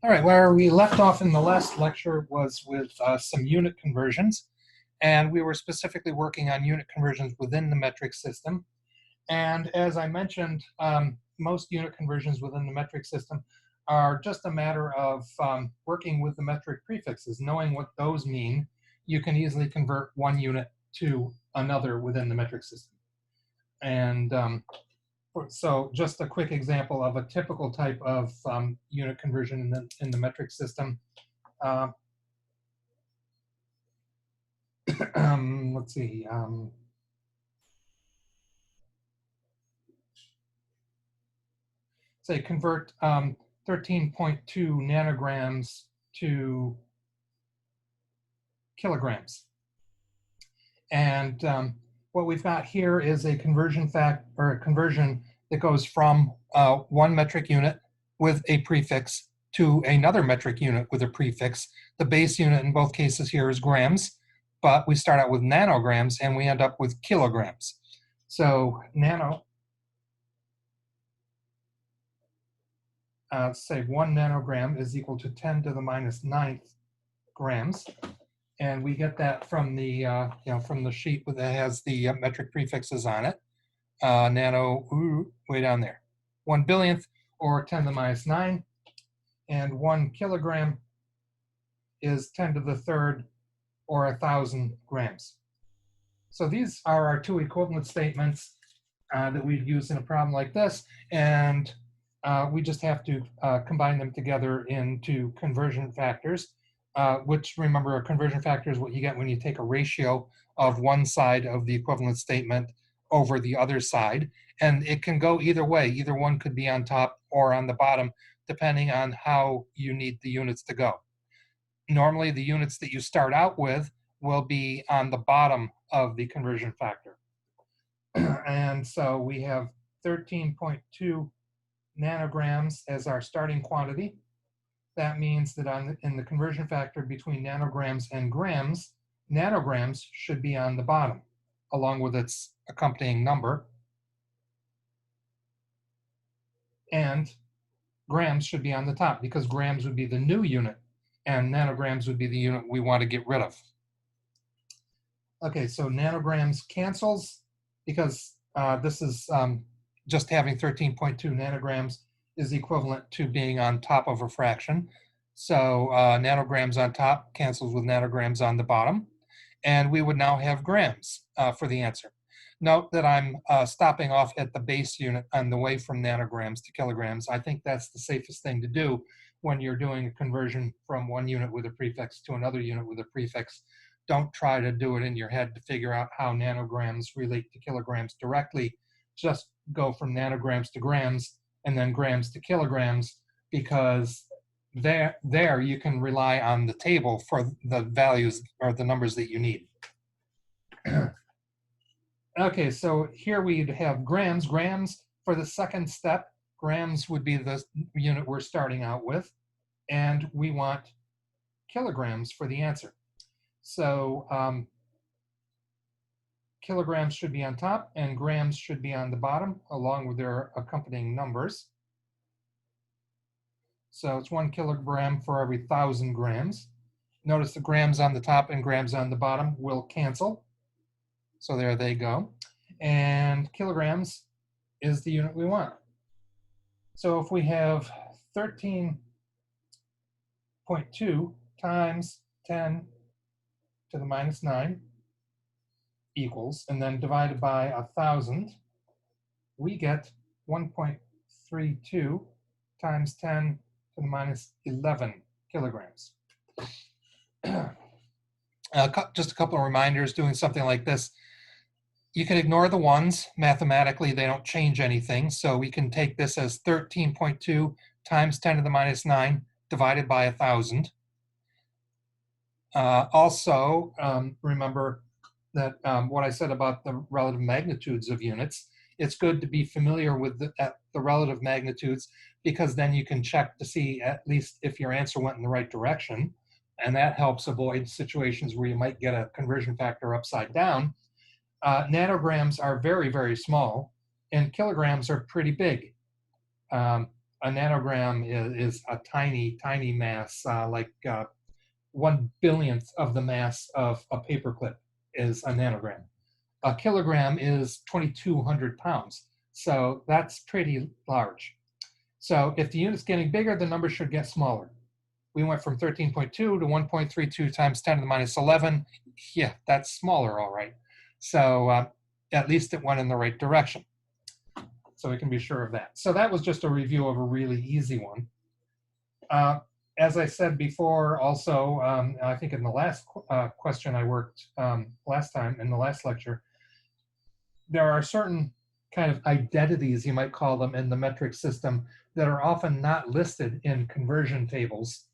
All right, where we left off in the last lecture was with some unit conversions, and we were specifically working on unit conversions within the metric system. And as I mentioned, most unit conversions within the metric system are just a matter of working with the metric prefixes. Knowing what those mean, you can easily convert one unit to another within the metric system. And so just a quick example of a typical type of unit conversion in the metric system. Let's see. Say convert 13.2 nanograms to kilograms. And what we've got here is a conversion that goes from one metric unit with a prefix to another metric unit with a prefix. The base unit in both cases here is grams, but we start out with nanograms and we end up with kilograms. So say 1 nanogram is equal to 10 to the minus 9th grams. And we get that from the from the sheet that has the metric prefixes on it. Nano, way down there. 1 billionth or 10 to the minus 9. And 1 kilogram is 10 to the third or 1,000 grams. So these are our two equivalent statements that we'd use in a problem like this. And we just have to combine them together into conversion factors. Which, remember, a conversion factor is what you get when you take a ratio of one side of the equivalent statement over the other side. And it can go either way. Either one could be on top or on the bottom, depending on how you need the units to go. Normally, the units that you start out with will be on the bottom of the conversion factor. And so we have 13.2 nanograms as our starting quantity. That means that in the conversion factor between nanograms and grams, nanograms should be on the bottom, along with its accompanying number. And grams should be on the top, because grams would be the new unit, and nanograms would be the unit we want to get rid of. Okay, so nanograms cancels, because this is just having 13.2 nanograms is equivalent to being on top of a fraction. So nanograms on top cancels with nanograms on the bottom. And we would now have grams for the answer. Note that I'm stopping off at the base unit on the way from nanograms to kilograms. I think that's the safest thing to do when you're doing a conversion from one unit with a prefix to another unit with a prefix. Don't try to do it in your head to figure out how nanograms relate to kilograms directly. Just go from nanograms to grams and then grams to kilograms, because there you can rely on the table for the values or the numbers that you need. Okay, so here we'd have grams. Grams for the second step, grams would be the unit we're starting out with, and we want kilograms for the answer. So kilograms should be on top and grams should be on the bottom, along with their accompanying numbers. So it's 1 kilogram for every 1,000 grams. Notice the grams on the top and grams on the bottom will cancel. So there they go. And kilograms is the unit we want. So if we have 13.2 times 10 to the minus 9 equals, and then divided by 1,000, we get 1.32 times 10 to the minus 11 kilograms. Just a couple of reminders doing something like this. You can ignore the ones. Mathematically, they don't change anything. So we can take this as 13.2 times 10 to the minus 9 divided by 1,000. Also, remember that what I said about the relative magnitudes of units. It's good to be familiar with the relative magnitudes, because then you can check to see at least if your answer went in the right direction. And that helps avoid situations where you might get a conversion factor upside down. Nanograms are very, very small, and kilograms are pretty big. A nanogram is a tiny, tiny mass, like 1/1000th of the mass of a paperclip is a nanogram. A kilogram is 2,200 pounds. So that's pretty large. So if the unit's getting bigger, the number should get smaller. We went from 13.2 to 1.32 times 10 to the minus 11. Yeah, that's smaller, all right. So at least it went in the right direction. So we can be sure of that. So that was just a review of a really easy one. As I said before, also, I think in the last question I worked last time, in the last lecture, there are certain kind of identities, you might call them, in the metric system that are often not listed in conversion tables.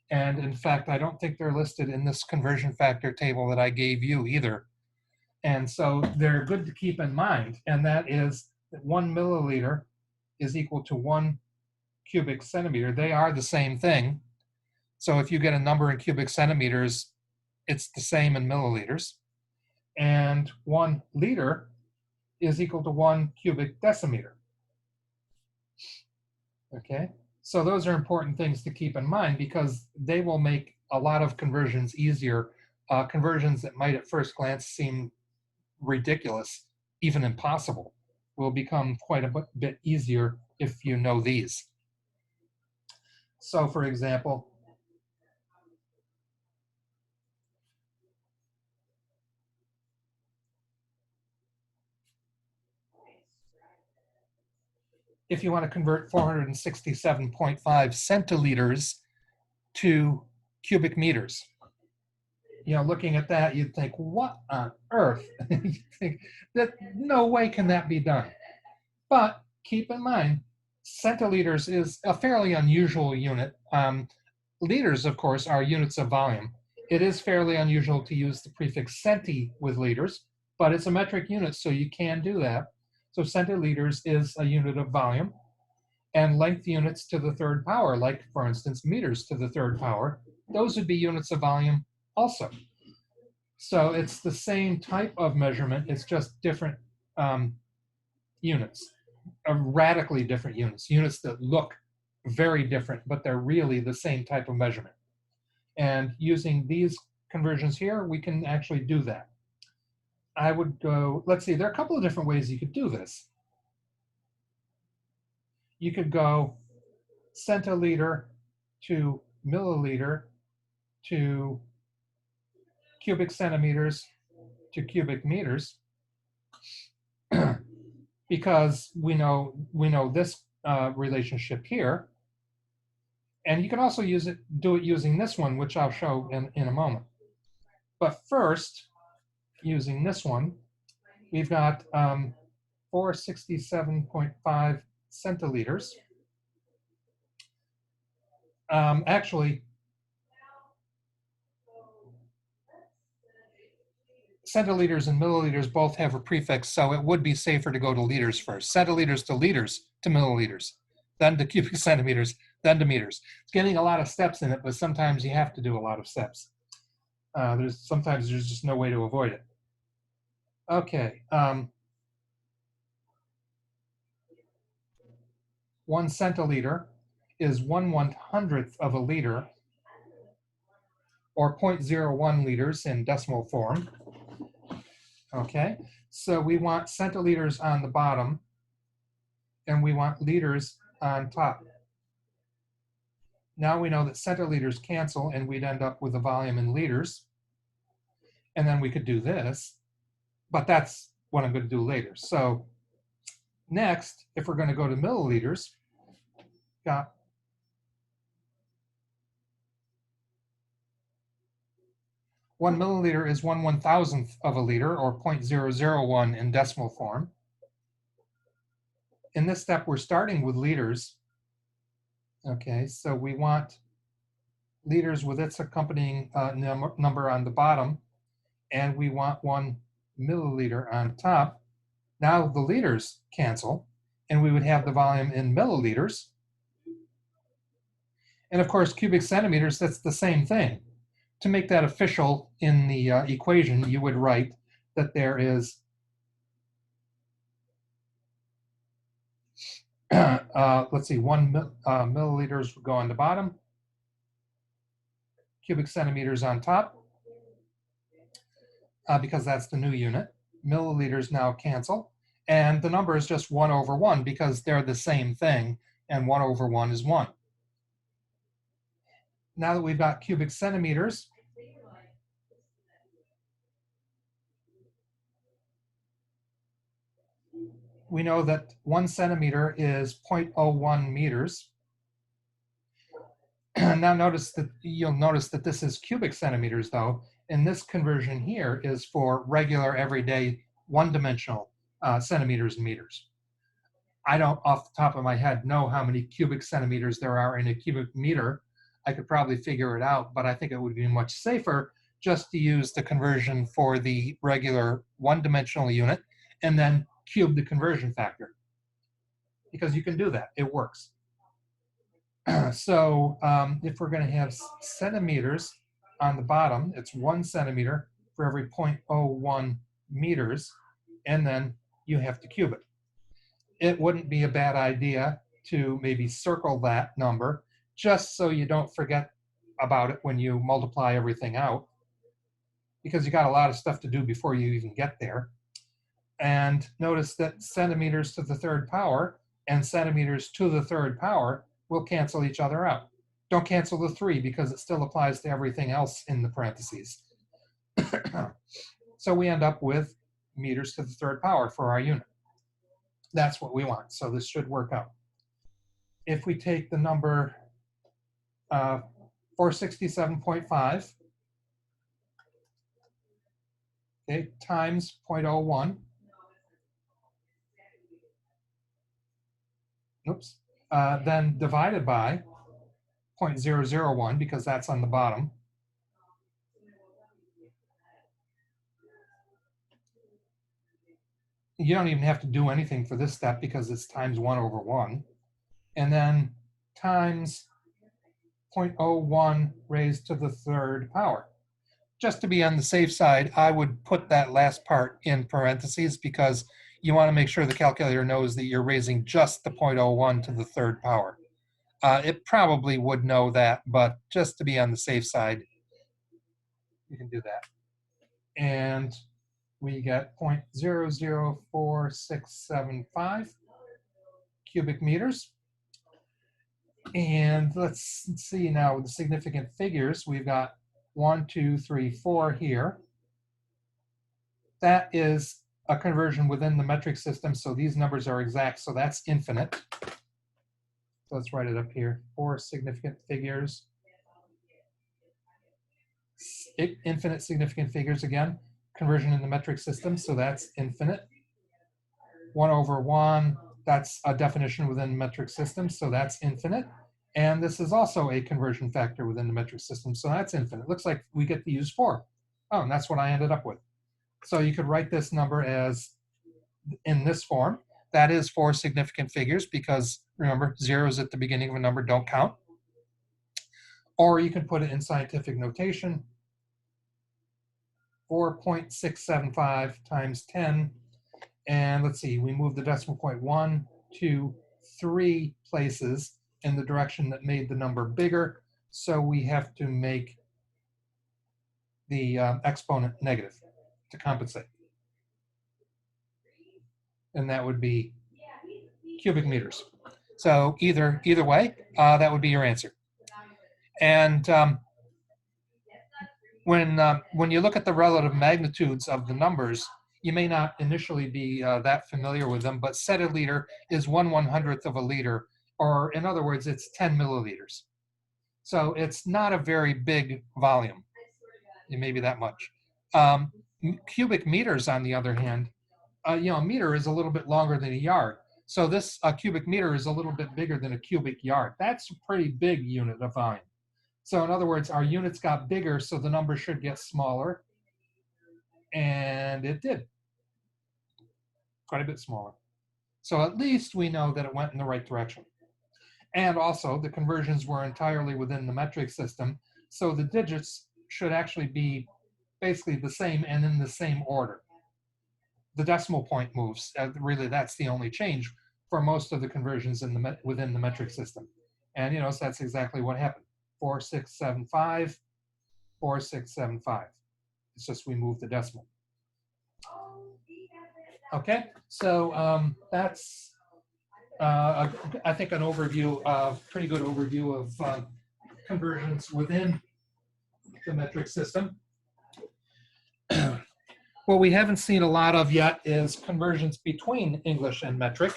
And in fact, I don't think they're listed in this conversion factor table that I gave you either. And so they're good to keep in mind. And that is that 1 milliliter is equal to 1 cubic centimeter. They are the same thing. So if you get a number in cubic centimeters, it's the same in milliliters. And 1 liter is equal to 1 cubic decimeter. Okay, so those are important things to keep in mind because they will make a lot of conversions easier. Conversions that might at first glance seem ridiculous, even impossible, will become quite a bit easier if you know these. So for example, if you want to convert 467.5 centiliters to cubic meters, you know, looking at that, you'd think, what on earth? You think that no way can that be done. But keep in mind, centiliters is a fairly unusual unit. Liters, of course, are units of volume. It is fairly unusual to use the prefix centi with liters, but it's a metric unit, so you can do that. So centiliters is a unit of volume. And length units to the third power, like, for instance, meters to the third power, those would be units of volume also. So it's the same type of measurement, it's just different units, radically different units, units that look very different, but they're really the same type of measurement. And using these conversions here, we can actually do that. I would go, let's see, there are a couple of different ways you could do this. You could go centiliter to milliliter to cubic centimeters to cubic meters, because we know this relationship here. And you can also do it using this one, which I'll show in a moment. But first, using this one, we've got 467.5 centiliters. Actually, centiliters and milliliters both have a prefix, so it would be safer to go to liters first. Centiliters to liters to milliliters, then to cubic centimeters, then to meters. It's getting a lot of steps in it, but sometimes you have to do a lot of steps. Sometimes there's just no way to avoid it. Okay. 1 centiliter is 1/100th of a liter, or 0.01 liters in decimal form. Okay, so we want centiliters on the bottom, and we want liters on top. Now we know that centiliters cancel, and we'd end up with a volume in liters. And then we could do this, but that's what I'm going to do later. So next, if we're going to go to milliliters, got 1 milliliter is 1/1000th of a liter, or 0.001 in decimal form. In this step, we're starting with liters. Okay, so we want liters with its accompanying number on the bottom, and we want 1 milliliter on top. Now the liters cancel, and we would have the volume in milliliters. And of course, cubic centimeters, that's the same thing. To make that official in the equation, you would write that there is let's see, milliliters would go on the bottom, cubic centimeters on top, because that's the new unit. Milliliters now cancel. And the number is just 1 over 1 because they're the same thing, and 1 over 1 is 1. Now that we've got cubic centimeters, we know that 1 centimeter is 0.01 meters. Now you'll notice that this is cubic centimeters though, and this conversion here is for regular everyday one-dimensional centimeters and meters. I don't off the top of my head know how many cubic centimeters there are in a cubic meter. I could probably figure it out, but I think it would be much safer just to use the conversion for the regular one-dimensional unit and then cube the conversion factor, because you can do that, it works. So if we're going to have centimeters on the bottom, it's 1 centimeter for every 0.01 meters, and then you have to cube it. It wouldn't be a bad idea to maybe circle that number just so you don't forget about it when you multiply everything out, because you got a lot of stuff to do before you even get there. And notice that centimeters to the third power and centimeters to the third power will cancel each other out. Don't cancel the 3 because it still applies to everything else in the parentheses. So we end up with meters to the third power for our unit. That's what we want, so this should work out. If we take the number 467.5, okay, times 0.01, oops, then divided by 0.001, because that's on the bottom. You don't even have to do anything for this step because it's times 1 over 1. And then times 0.01 raised to the third power. Just to be on the safe side, I would put that last part in parentheses because you want to make sure the calculator knows that you're raising just the 0.01 to the third power. It probably would know that, but just to be on the safe side, you can do that. And we get 0.004675 cubic meters. And let's see now with the significant figures, we've got 1, 2, 3, 4 here. That is a conversion within the metric system, so these numbers are exact, so that's infinite. So let's write it up here. 4 significant figures. Infinite significant figures again. Conversion in the metric system, so that's infinite. 1 over 1, that's a definition within the metric system, so that's infinite. And this is also a conversion factor within the metric system, so that's infinite. Looks like we get to use 4. Oh, and that's what I ended up with. So you could write this number as in this form. That is 4 significant figures because remember, zeros at the beginning of a number don't count. Or you can put it in scientific notation. 4.675 times 10. And let's see, we move the decimal point 1, 2, 3 places in the direction that made the number bigger. So we have to make the exponent negative to compensate. And that would be cubic meters. So either way, that would be your answer. And when you look at the relative magnitudes of the numbers, you may not initially be that familiar with them, but centiliter is 1/100th of a liter, or in other words, it's 10 milliliters. So it's not a very big volume. It may be that much. Cubic meters, on the other hand, a meter is a little bit longer than a yard. So this cubic meter is a little bit bigger than a cubic yard. That's a pretty big unit of volume. So in other words, our units got bigger, so the number should get smaller. And it did. Quite a bit smaller. So at least we know that it went in the right direction. And also, the conversions were entirely within the metric system, so the digits should actually be basically the same and in the same order. The decimal point moves. Really, that's the only change for most of the conversions in the within the metric system. And so that's exactly what happened. 4675, 4675. It's just we moved the decimal. Okay, so that's I think an overview, pretty good overview of conversions within the metric system. What we haven't seen a lot of yet is conversions between English and metric.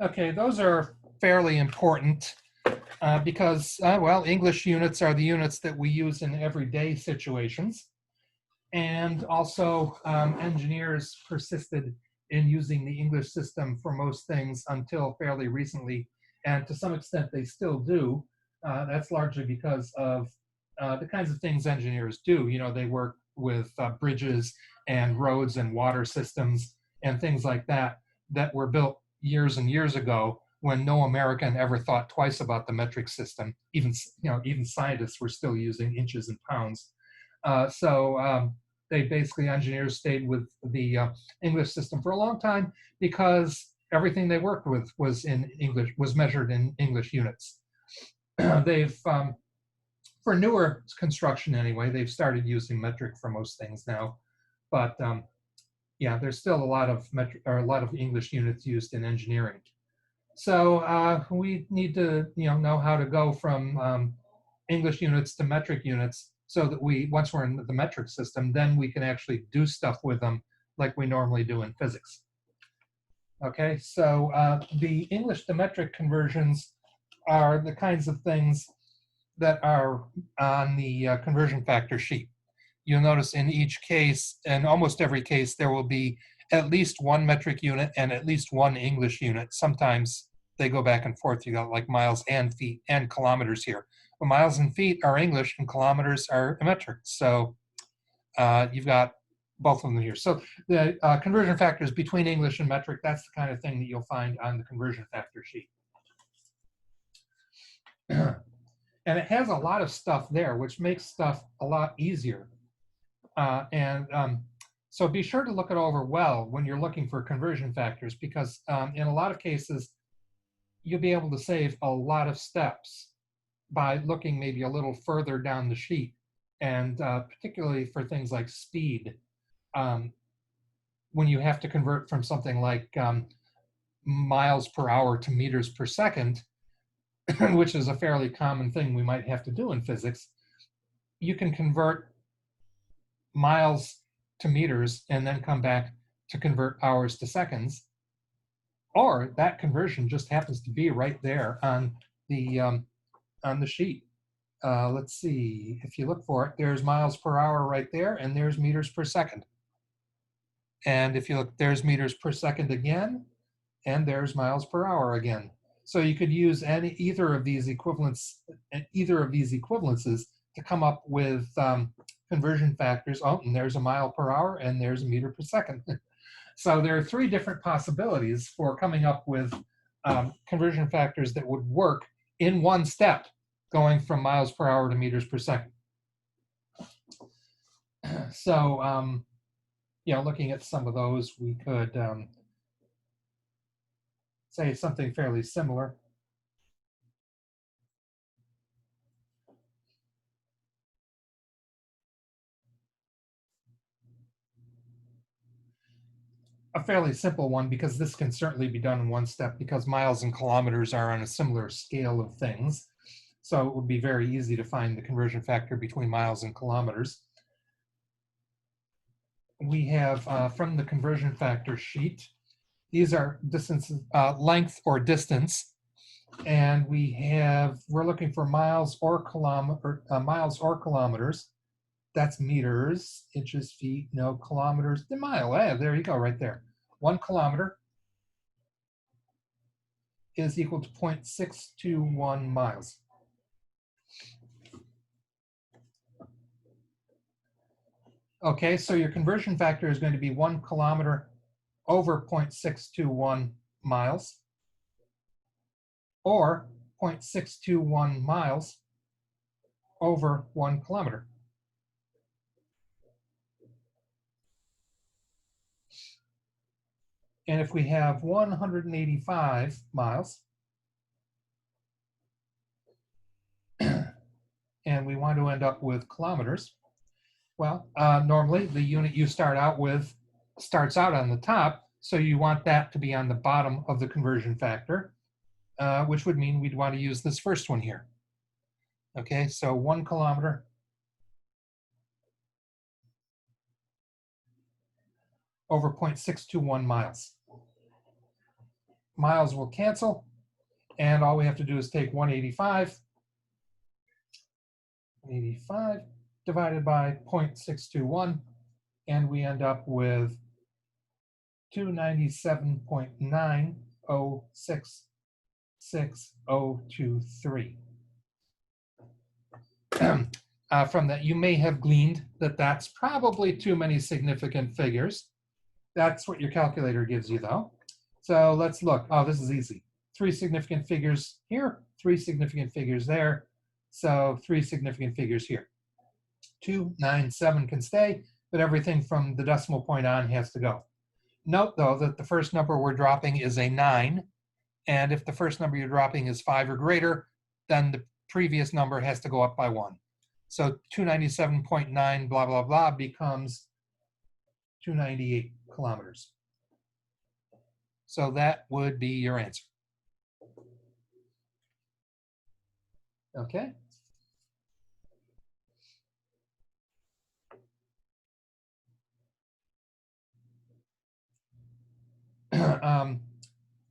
Okay, those are fairly important because, well, English units are the units that we use in everyday situations. And also, engineers persisted in using the English system for most things until fairly recently. And to some extent, they still do. That's largely because of the kinds of things engineers do. They work with bridges and roads and water systems and things like that that were built years and years ago when no American ever thought twice about the metric system. Even scientists were still using inches and pounds. They basically, engineers stayed with the English system for a long time because everything they worked with was in English, was measured in English units. They've, for newer construction anyway, they've started using metric for most things now. But yeah, there's still a lot of English units used in engineering. So we need to know how to go from English units to metric units, so that once we're in the metric system, then we can actually do stuff with them like we normally do in physics. Okay, so the English to metric conversions are the kinds of things that are on the conversion factor sheet. You'll notice in each case, in almost every case, there will be at least one metric unit and at least one English unit. Sometimes they go back and forth. You got like miles and feet and kilometers here. But miles and feet are English and kilometers are metric. So you've got both of them here. So the conversion factors between English and metric, that's the kind of thing that you'll find on the conversion factor sheet. And it has a lot of stuff there, which makes stuff a lot easier. So be sure to look it over well when you're looking for conversion factors, because in a lot of cases, you'll be able to save a lot of steps by looking maybe a little further down the sheet. And particularly for things like speed, when you have to convert from something like miles per hour to meters per second, which is a fairly common thing we might have to do in physics, you can convert miles to meters and then come back to convert hours to seconds. Or that conversion just happens to be right there on the sheet. Let's see, if you look for it, there's miles per hour right there, and there's meters per second. And if you look, there's meters per second again, and there's miles per hour again. So you could use either of these equivalences to come up with conversion factors. Oh, and there's a mile per hour, and there's a meter per second. So there are three different possibilities for coming up with conversion factors that would work in one step, going from miles per hour to meters per second. So, looking at some of those, we could say something fairly similar. A fairly simple one, because this can certainly be done in one step, because miles and kilometers are on a similar scale of things. So it would be very easy to find the conversion factor between miles and kilometers. We have from the conversion factor sheet, these are distances, length or distance, and we're looking for miles or kilometers. That's meters, inches, feet, no, kilometers, the mile. There you go, right there. 1 kilometer is equal to 0.621 miles. Okay, so your conversion factor is going to be 1 kilometer over 0.621 miles, or 0.621 miles over 1 kilometer. And if we have 185 miles, and we want to end up with kilometers, well, normally the unit you start out with starts out on the top, so you want that to be on the bottom of the conversion factor, which would mean we'd want to use this first one here. Okay, so 1 kilometer over 0.621 miles. Miles will cancel, and all we have to do is take 185 divided by 0.621, and we end up with 297.90666023. From that, you may have gleaned that that's probably too many significant figures. That's what your calculator gives you, though. So let's look. Oh, this is easy. 3 significant figures here, 3 significant figures there. So 3 significant figures here. 297 can stay, but everything from the decimal point on has to go. Note, though, that the first number we're dropping is a 9. And if the first number you're dropping is 5 or greater, then the previous number has to go up by 1. So 297.9 blah, blah, blah becomes 298 kilometers. So that would be your answer. Okay.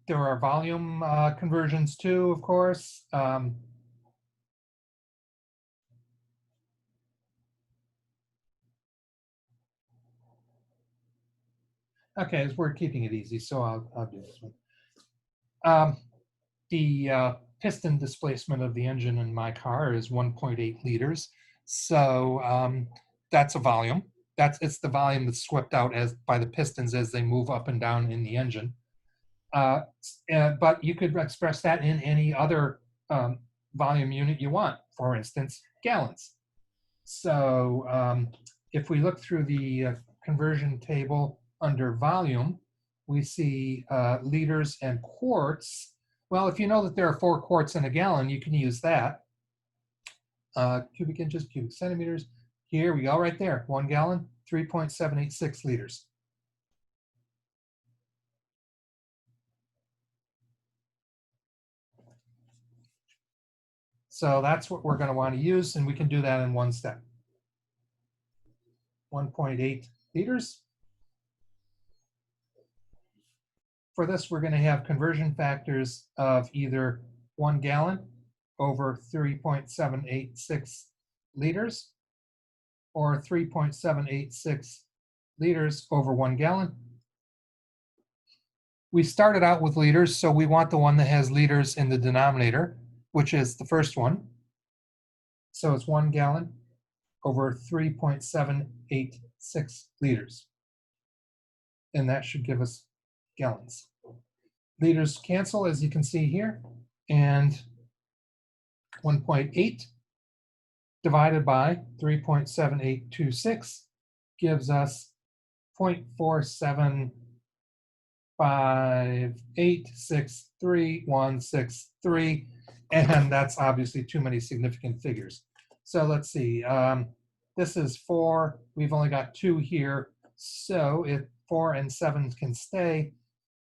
There are volume conversions too, of course. Okay, we're keeping it easy, so I'll do this one. The piston displacement of the engine in my car is 1.8 liters. So that's a volume. It's the volume that's swept out by the pistons as they move up and down in the engine. But you could express that in any other volume unit you want, for instance, gallons. So if we look through the conversion table under volume, we see liters and quarts. Well, if you know that there are 4 quarts in a gallon, you can use that. Cubic inches, cubic centimeters. Here we go, right there. 1 gallon, 3.786 liters. So that's what we're going to want to use, and we can do that in one step. 1.8 liters. For this, we're going to have conversion factors of either 1 gallon over 3.786 liters, or 3.786 liters over 1 gallon. We started out with liters, so we want the one that has liters in the denominator, which is the first one. So it's 1 gallon over 3.786 liters. And that should give us gallons. Liters cancel, as you can see here, and 1.8 divided by 3.7826 gives us 0.475863163, and that's obviously too many significant figures. So let's see, this is 4, we've only got 2 here, so if 4 and 7 can stay,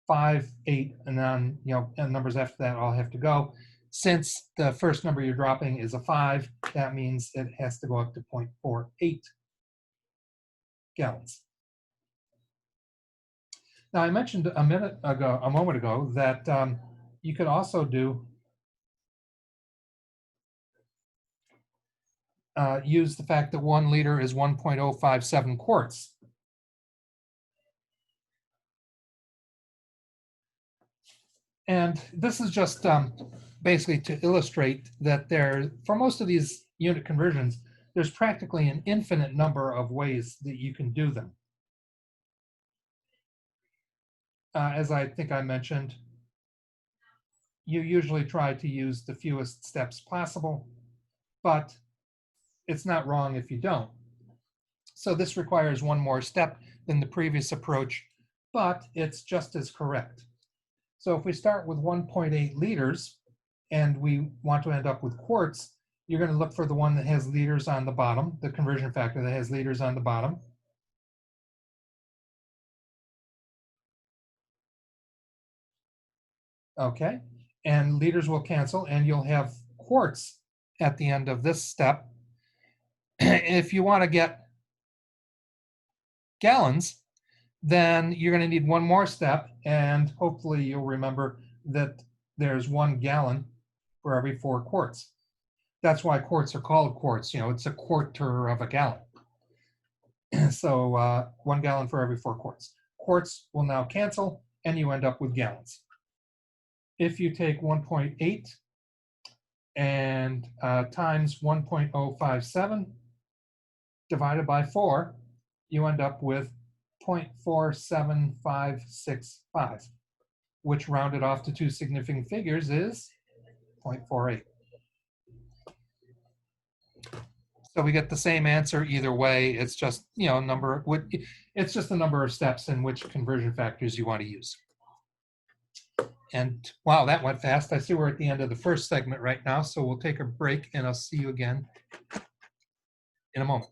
5, 8, and then, and numbers after that all have to go. Since the first number you're dropping is a 5, that means it has to go up to 0.48 gallons. Now, I mentioned a moment ago, that you could also do use the fact that 1 liter is 1.057 quarts. And this is just basically to illustrate that for most of these unit conversions, there's practically an infinite number of ways that you can do them. As I think I mentioned, you usually try to use the fewest steps possible, but it's not wrong if you don't. So this requires one more step than the previous approach, but it's just as correct. So if we start with 1.8 liters and we want to end up with quarts, you're going to look for the one that has liters on the bottom, the conversion factor that has liters on the bottom. Okay, and liters will cancel and you'll have quarts at the end of this step. If you want to get gallons, then you're going to need one more step, and hopefully you'll remember that there's 1 gallon for every 4 quarts. That's why quarts are called quarts. You know, it's a quarter of a gallon. So 1 gallon for every 4 quarts. Quarts will now cancel, and you end up with gallons. If you take 1.8 and times 1.057 divided by 4, you end up with 0.47565, which rounded off to 2 significant figures is 0.48. So we get the same answer either way. It's just, you know, it's just the number of steps and which conversion factors you want to use. And wow, that went fast. I see we're at the end of the first segment right now, so we'll take a break and I'll see you again in a moment.